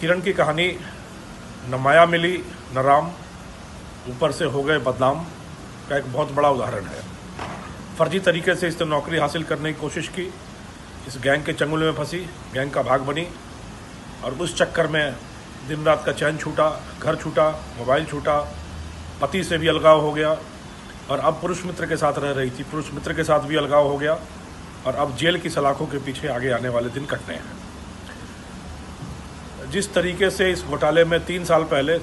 किरण की कहानी न माया मिली न राम, ऊपर से हो गए बदनाम का एक बहुत बड़ा उदाहरण है। फर्जी तरीके से इसने नौकरी हासिल करने की कोशिश की, इस गैंग के चंगुल में फंसी, गैंग का भाग बनी और उस चक्कर में दिन रात का चैन छूटा, घर छूटा, मोबाइल छूटा, पति से भी अलगाव हो गया और अब पुरुष मित्र के साथ रह रही थी, पुरुष मित्र के साथ भी अलगाव हो गया और अब जेल की सलाखों के पीछे आगे आने वाले दिन कटने हैं। जिस तरीके से इस घोटाले में 3 साल पहले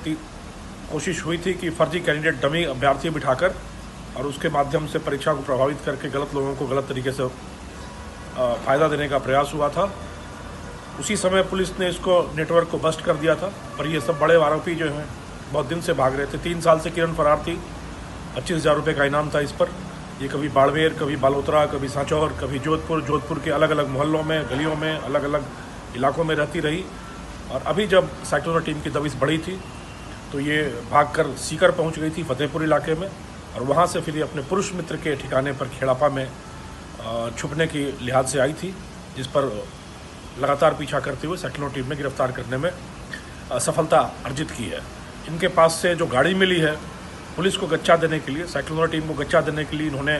कोशिश हुई थी कि फर्जी कैंडिडेट डमी अभ्यर्थी बिठाकर और उसके माध्यम से परीक्षा को प्रभावित करके गलत लोगों को गलत तरीके से फ़ायदा देने का प्रयास हुआ था, उसी समय पुलिस ने इसको नेटवर्क को बस्ट कर दिया था। पर ये सब बड़े आरोपी जो हैं बहुत दिन से भाग रहे थे। 3 साल से किरण फरार थी। 25,000 रुपये का इनाम था इस पर। ये कभी बाड़मेर, कभी बालोतरा, कभी सांचौर, कभी जोधपुर के अलग अलग मोहल्लों में, गलियों में, अलग अलग इलाकों में रहती रही। और अभी जब साइक्लोनर टीम की दबिश बढ़ी थी तो ये भागकर सीकर पहुंच गई थी, फतेहपुर इलाके में, और वहां से फिर ये अपने पुरुष मित्र के ठिकाने पर खेड़ापा में छुपने की लिहाज से आई थी, जिस पर लगातार पीछा करते हुए साइक्लोनर टीम ने गिरफ्तार करने में सफलता अर्जित की है। इनके पास से जो गाड़ी मिली है, पुलिस को गच्चा देने के लिए, साइक्लोनर टीम को गच्चा देने के लिए इन्होंने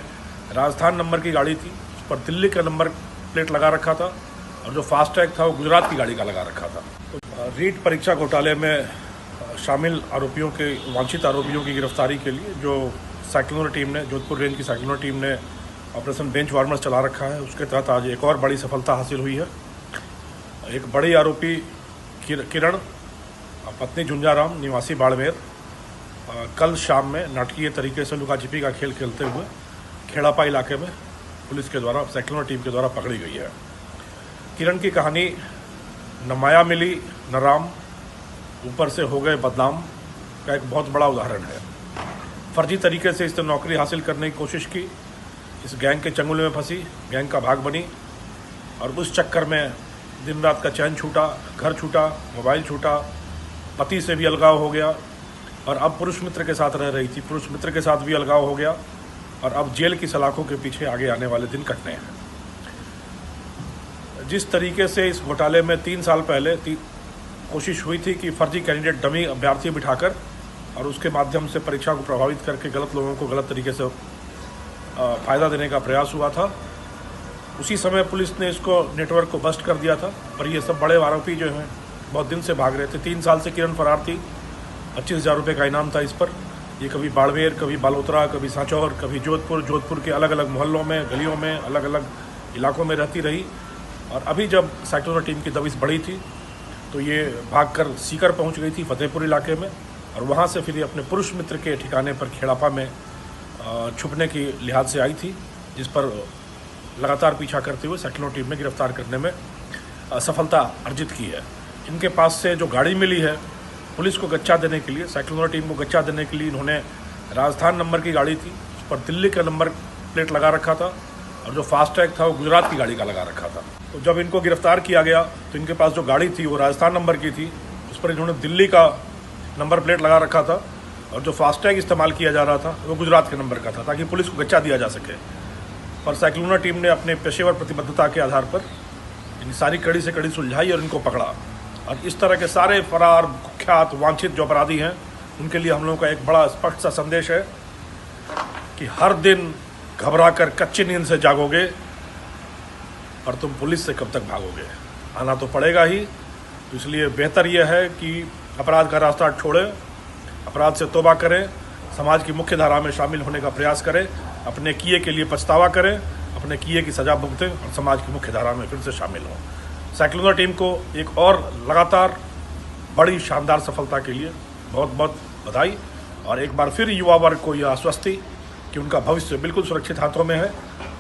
राजस्थान नंबर की गाड़ी थी, उस पर दिल्ली का नंबर प्लेट लगा रखा था और जो फास्ट ट्रैग था वो गुजरात की गाड़ी का लगा रखा था। तो रीट परीक्षा घोटाले में शामिल आरोपियों के, वांछित आरोपियों की गिरफ्तारी के लिए जो साइक्लोनर टीम ने, जोधपुर रेंज की साइक्लोनर टीम ने ऑपरेशन बेंच वार्मर्स चला रखा है, उसके तहत आज एक और बड़ी सफलता हासिल हुई है। एक बड़ी आरोपी किरण, पत्नी झुंझाराम, निवासी बाड़मेर, कल शाम में नाटकीय तरीके से लुका छिपी का खेल खेलते हुए खेड़ापा इलाके में पुलिस के द्वारा, साइक्लोनर टीम के द्वारा पकड़ी गई है। किरण की कहानी न माया मिली न राम, ऊपर से हो गए बदनाम का एक बहुत बड़ा उदाहरण है। फर्जी तरीके से इसने नौकरी हासिल करने की कोशिश की, इस गैंग के चंगुल में फंसी, गैंग का भाग बनी और उस चक्कर में दिन रात का चैन छूटा, घर छूटा, मोबाइल छूटा, पति से भी अलगाव हो गया और अब पुरुष मित्र के साथ रह रही थी, पुरुष मित्र के साथ भी अलगाव हो गया और अब जेल की सलाखों के पीछे आगे आने वाले दिन कटने हैं। जिस तरीके से इस घोटाले में 3 साल पहले कोशिश हुई थी कि फर्जी कैंडिडेट डमी अभ्यर्थी बिठाकर और उसके माध्यम से परीक्षा को प्रभावित करके गलत लोगों को गलत तरीके से फ़ायदा देने का प्रयास हुआ था, उसी समय पुलिस ने इसको नेटवर्क को बस्ट कर दिया था। पर ये सब बड़े आरोपी जो हैं बहुत दिन से भाग रहे थे। 3 साल से किरण फरार थी। 25,000 रुपये का इनाम था इस पर। ये कभी बाड़मेर, कभी बालोतरा, कभी सांचौर, कभी जोधपुर के अलग अलग मोहल्लों में, गलियों में, अलग अलग इलाकों में रहती रही। और अभी जब साइक्लोनर टीम की दबिश बढ़ी थी तो ये भागकर सीकर पहुंच गई थी, फतेहपुर इलाके में, और वहां से फिर ये अपने पुरुष मित्र के ठिकाने पर खेड़ापा में छुपने की लिहाज से आई थी, जिस पर लगातार पीछा करते हुए साइक्लोनर टीम ने गिरफ्तार करने में सफलता अर्जित की है। इनके पास से जो गाड़ी मिली है, पुलिस को गच्चा देने के लिए, साइक्लोनर टीम को गच्चा देने के लिए इन्होंने राजस्थान नंबर की गाड़ी थी, उस पर दिल्ली का नंबर प्लेट लगा रखा था और जो फास्ट ट्रैग था वो गुजरात की गाड़ी का लगा रखा था। तो जब इनको गिरफ्तार किया गया तो इनके पास जो गाड़ी थी वो राजस्थान नंबर की थी, उस पर इन्होंने दिल्ली का नंबर प्लेट लगा रखा था और जो फास्ट टैग इस्तेमाल किया जा रहा था वो गुजरात के नंबर का था, ताकि पुलिस को गच्चा दिया जा सके। पर साइक्लोनर टीम ने अपने पेशेवर प्रतिबद्धता के आधार पर इन सारी कड़ी से कड़ी सुलझाई और इनको पकड़ा। और इस तरह के सारे फरार, कुख्यात, वांछित जो अपराधी हैं उनके लिए हम लोगों का एक बड़ा स्पष्ट सा संदेश है कि हर दिन घबरा कर कच्ची नींद से जागोगे और तुम पुलिस से कब तक भागोगे। आना तो पड़ेगा ही। तो इसलिए बेहतर यह है कि अपराध का रास्ता छोड़ें, अपराध से तौबा करें, समाज की मुख्य धारा में शामिल होने का प्रयास करें, अपने किए के लिए पछतावा करें, अपने किए की सज़ा भुगतें और समाज की मुख्य धारा में फिर से शामिल हों। साइक्लोनर टीम को एक और लगातार बड़ी शानदार सफलता के लिए बहुत बहुत बधाई, और एक बार फिर युवा वर्ग को यह आश्वस्ति कि उनका भविष्य बिल्कुल सुरक्षित हाथों में है।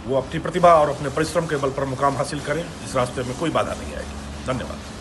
वो अपनी प्रतिभा और अपने परिश्रम के बल पर मुकाम हासिल करें, इस रास्ते में कोई बाधा नहीं आएगी। धन्यवाद।